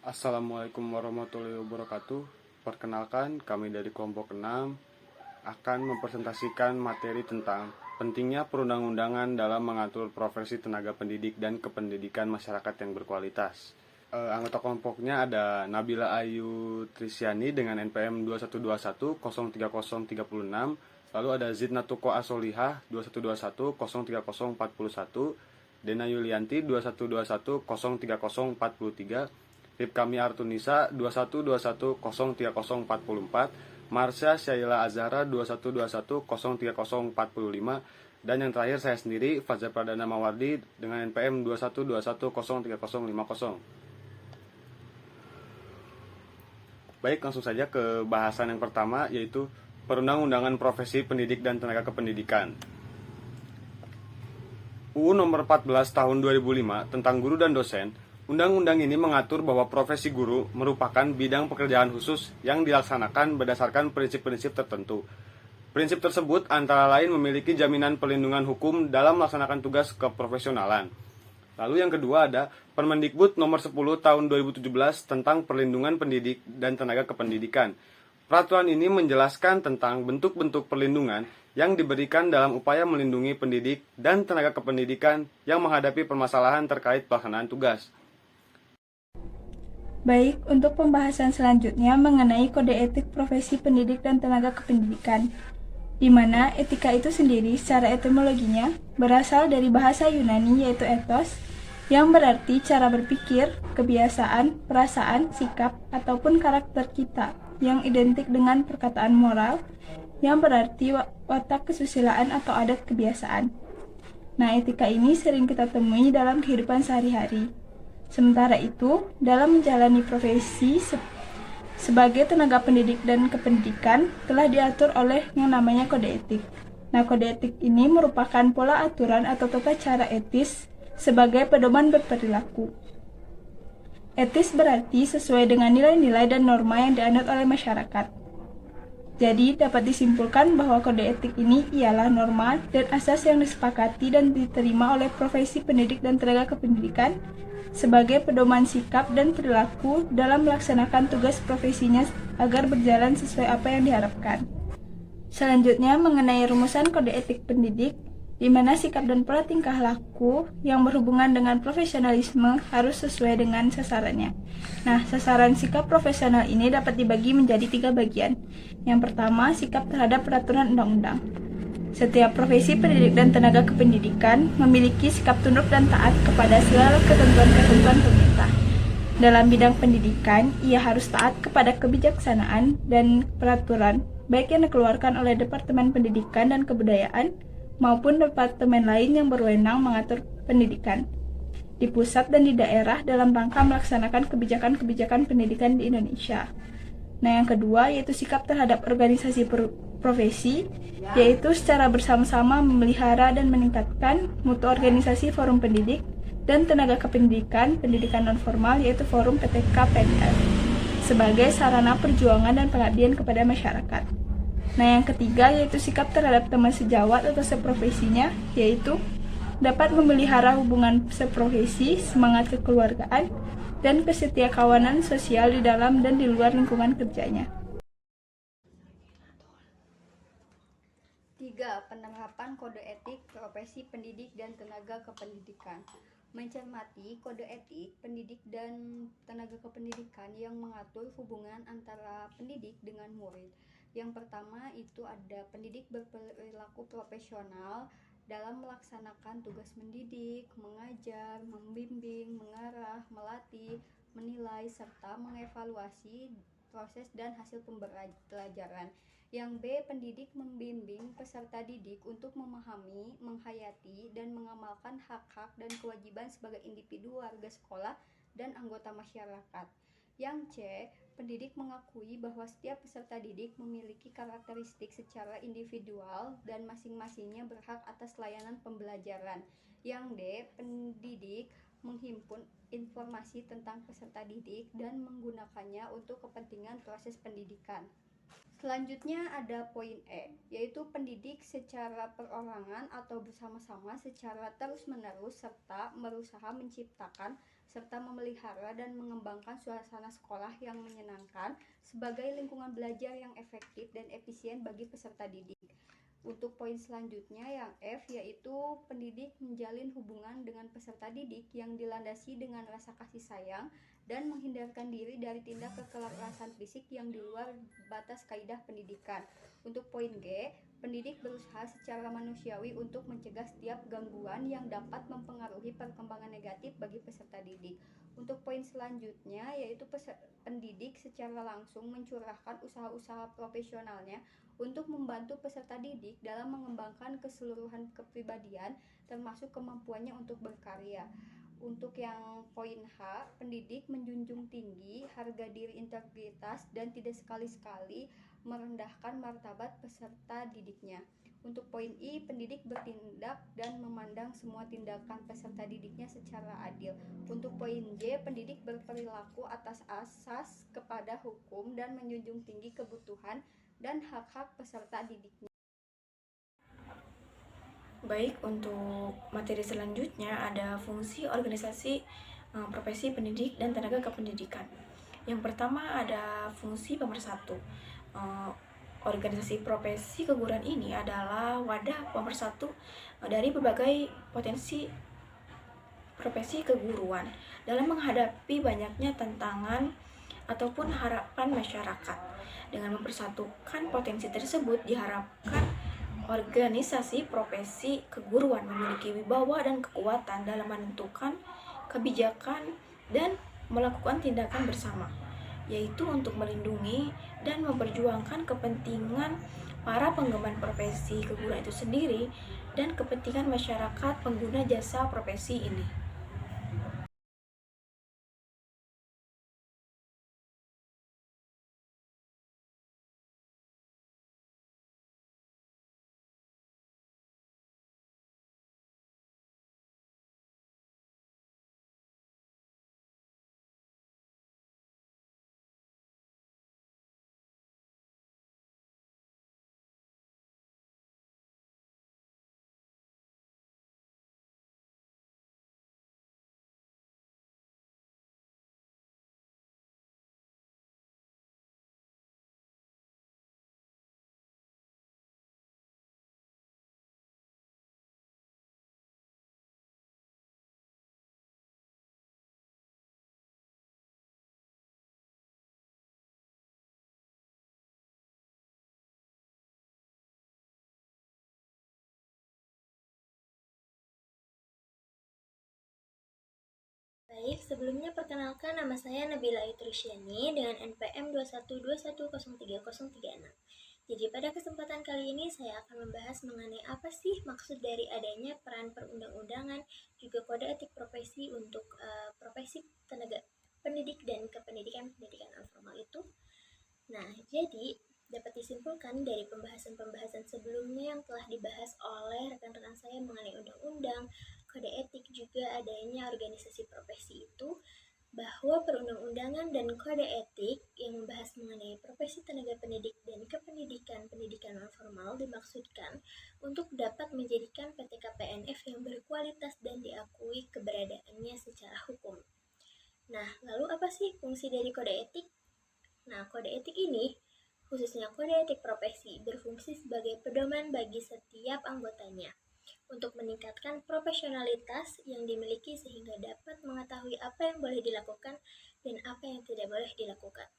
Assalamualaikum warahmatullahi wabarakatuh. Perkenalkan, kami dari kelompok 6 akan mempresentasikan materi tentang pentingnya perundang-undangan dalam mengatur profesi tenaga pendidik dan kependidikan masyarakat yang berkualitas. Anggota kelompoknya ada Nabila Ayu Trisyani dengan NPM 2121030306, lalu ada Zidnatuko Asolihah 2121030441, Dena Yulianti 2121030443, Ripkami Artunisa 2121030444, Marsha Syaila Azhara 2121030445, dan yang terakhir saya sendiri, Fajar Pradana Mawardi dengan NPM 2121030050. Baik, langsung saja ke bahasan yang pertama, yaitu perundang-undangan profesi pendidik dan tenaga kependidikan. UU nomor 14 tahun 2005 tentang guru dan dosen. Undang-undang ini mengatur bahwa profesi guru merupakan bidang pekerjaan khusus yang dilaksanakan berdasarkan prinsip-prinsip tertentu. Prinsip tersebut antara lain memiliki jaminan perlindungan hukum dalam melaksanakan tugas keprofesionalan. Lalu yang kedua ada Permendikbud nomor 10 tahun 2017 tentang perlindungan pendidik dan tenaga kependidikan. Peraturan ini menjelaskan tentang bentuk-bentuk perlindungan yang diberikan dalam upaya melindungi pendidik dan tenaga kependidikan yang menghadapi permasalahan terkait pelaksanaan tugas. Baik, untuk pembahasan selanjutnya mengenai kode etik profesi pendidik dan tenaga kependidikan, di mana etika itu sendiri secara etimologinya berasal dari bahasa Yunani yaitu ethos, yang berarti cara berpikir, kebiasaan, perasaan, sikap, ataupun karakter kita, yang identik dengan perkataan moral, yang berarti watak kesusilaan atau adat kebiasaan. Nah, etika ini sering kita temui dalam kehidupan sehari-hari. Sementara itu, dalam menjalani profesi sebagai tenaga pendidik dan kependidikan telah diatur oleh yang namanya kode etik. Nah, kode etik ini merupakan pola aturan atau tata cara etis sebagai pedoman berperilaku. Etis berarti sesuai dengan nilai-nilai dan norma yang dianut oleh masyarakat. Jadi, dapat disimpulkan bahwa kode etik ini ialah norma dan asas yang disepakati dan diterima oleh profesi pendidik dan tenaga kependidikan sebagai pedoman sikap dan perilaku dalam melaksanakan tugas profesinya agar berjalan sesuai apa yang diharapkan. Selanjutnya mengenai rumusan kode etik pendidik, di mana sikap dan pola tingkah laku yang berhubungan dengan profesionalisme harus sesuai dengan sasarannya. Nah, sasaran sikap profesional ini dapat dibagi menjadi 3 bagian. Yang pertama, sikap terhadap peraturan undang-undang. Setiap profesi pendidik dan tenaga kependidikan memiliki sikap tunduk dan taat kepada segala ketentuan-ketentuan pemerintah. Dalam bidang pendidikan, ia harus taat kepada kebijaksanaan dan peraturan, baik yang dikeluarkan oleh Departemen Pendidikan dan Kebudayaan maupun departemen lain yang berwenang mengatur pendidikan di pusat dan di daerah dalam rangka melaksanakan kebijakan-kebijakan pendidikan di Indonesia. Nah, yang kedua yaitu sikap terhadap organisasi profesi, yaitu secara bersama-sama memelihara dan meningkatkan mutu organisasi forum pendidik dan tenaga kependidikan pendidikan non-formal yaitu forum PTK-PNF sebagai sarana perjuangan dan pengabdian kepada masyarakat. Nah, yang ketiga yaitu sikap terhadap teman sejawat atau seprofesinya, yaitu dapat memelihara hubungan seprofesi, semangat kekeluargaan, dan kesetiakawanan sosial di dalam dan di luar lingkungan kerjanya. 3. Penerapan kode etik profesi pendidik dan tenaga kependidikan. Mencermati kode etik pendidik dan tenaga kependidikan yang mengatur hubungan antara pendidik dengan murid. Yang pertama itu ada pendidik berperilaku profesional dalam melaksanakan tugas mendidik, mengajar, membimbing, mengarah, melatih, menilai, serta mengevaluasi proses dan hasil pembelajaran. Yang B, pendidik membimbing peserta didik untuk memahami, menghayati, dan mengamalkan hak-hak dan kewajiban sebagai individu warga sekolah dan anggota masyarakat. Yang C, pendidik mengakui bahwa setiap peserta didik memiliki karakteristik secara individual dan masing-masingnya berhak atas layanan pembelajaran. Yang D, pendidik menghimpun informasi tentang peserta didik dan menggunakannya untuk kepentingan proses pendidikan. Selanjutnya ada poin E, yaitu pendidik secara perorangan atau bersama-sama secara terus-menerus serta berusaha menciptakan serta memelihara dan mengembangkan suasana sekolah yang menyenangkan sebagai lingkungan belajar yang efektif dan efisien bagi peserta didik. Untuk poin selanjutnya yang F, yaitu pendidik menjalin hubungan dengan peserta didik yang dilandasi dengan rasa kasih sayang dan menghindarkan diri dari tindak kekerasan fisik yang di luar batas kaidah pendidikan. Untuk poin G, pendidik berusaha secara manusiawi untuk mencegah setiap gangguan yang dapat mempengaruhi perkembangan negatif bagi peserta didik. Untuk poin selanjutnya yaitu pendidik secara langsung mencurahkan usaha-usaha profesionalnya untuk membantu peserta didik dalam mengembangkan keseluruhan kepribadian termasuk kemampuannya untuk berkarya. Untuk yang poin H, pendidik menjunjung tinggi harga diri, integritas, dan tidak sekali-sekali merendahkan martabat peserta didiknya. Untuk poin I, pendidik bertindak dan memandang semua tindakan peserta didiknya secara adil. Untuk poin J, pendidik berperilaku atas asas kepada hukum dan menjunjung tinggi kebutuhan dan hak-hak peserta didiknya. Baik, untuk materi selanjutnya ada fungsi organisasi profesi pendidik dan tenaga kependidikan. Yang pertama ada fungsi pemersatu. Organisasi profesi keguruan ini adalah wadah pemersatu dari berbagai potensi profesi keguruan dalam menghadapi banyaknya tantangan ataupun harapan masyarakat. Dengan mempersatukan potensi tersebut, diharapkan organisasi profesi keguruan memiliki wibawa dan kekuatan dalam menentukan kebijakan dan melakukan tindakan bersama, yaitu untuk melindungi dan memperjuangkan kepentingan para penggemar profesi keguruan itu sendiri dan kepentingan masyarakat pengguna jasa profesi ini. Baik, sebelumnya perkenalkan nama saya Nabila Aitrusyani dengan NPM 212103036. Jadi pada kesempatan kali ini saya akan membahas mengenai apa sih maksud dari adanya peran perundang-undangan juga kode etik profesi untuk profesi tenaga pendidik dan kependidikan pendidikan non formal itu. Nah, jadi dapat disimpulkan dari pembahasan-pembahasan sebelumnya yang telah dibahas oleh rekan-rekan saya mengenai undang-undang, kode etik, juga adanya organisasi profesi itu, bahwa perundang-undangan dan kode etik yang membahas mengenai profesi tenaga pendidik dan kependidikan pendidikan non formal dimaksudkan untuk dapat menjadikan PTK-PNF yang berkualitas dan diakui keberadaannya secara hukum. Nah, lalu apa sih fungsi dari kode etik? Nah, kode etik ini, khususnya kode etik profesi, berfungsi sebagai pedoman bagi setiap anggotanya untuk meningkatkan profesionalitas yang dimiliki sehingga dapat mengetahui apa yang boleh dilakukan dan apa yang tidak boleh dilakukan.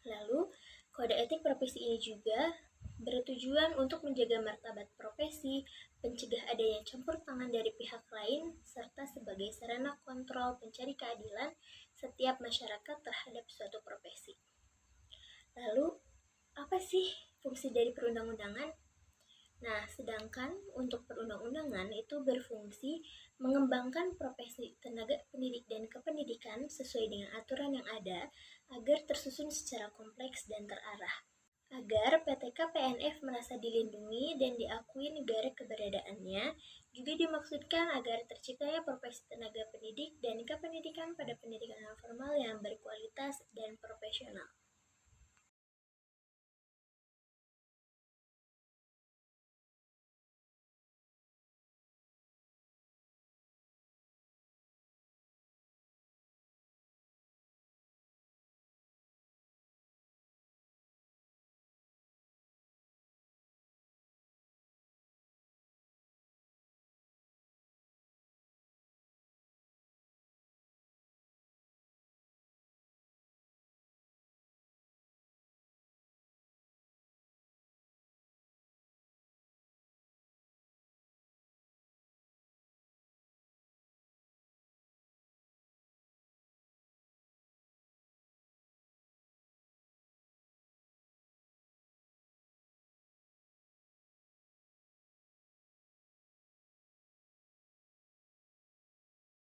Lalu, kode etik profesi ini juga bertujuan untuk menjaga martabat profesi, mencegah adanya campur tangan dari pihak lain, serta sebagai sarana kontrol pencari keadilan setiap masyarakat terhadap suatu profesi. Lalu, apa sih fungsi dari perundang-undangan? Nah, sedangkan untuk perundang-undangan itu berfungsi mengembangkan profesi tenaga pendidik dan kependidikan sesuai dengan aturan yang ada agar tersusun secara kompleks dan terarah, agar PTK-PNF merasa dilindungi dan diakui negara keberadaannya. Juga dimaksudkan agar terciptanya profesi tenaga pendidik dan kependidikan pada pendidikan non formal yang berkualitas dan profesional.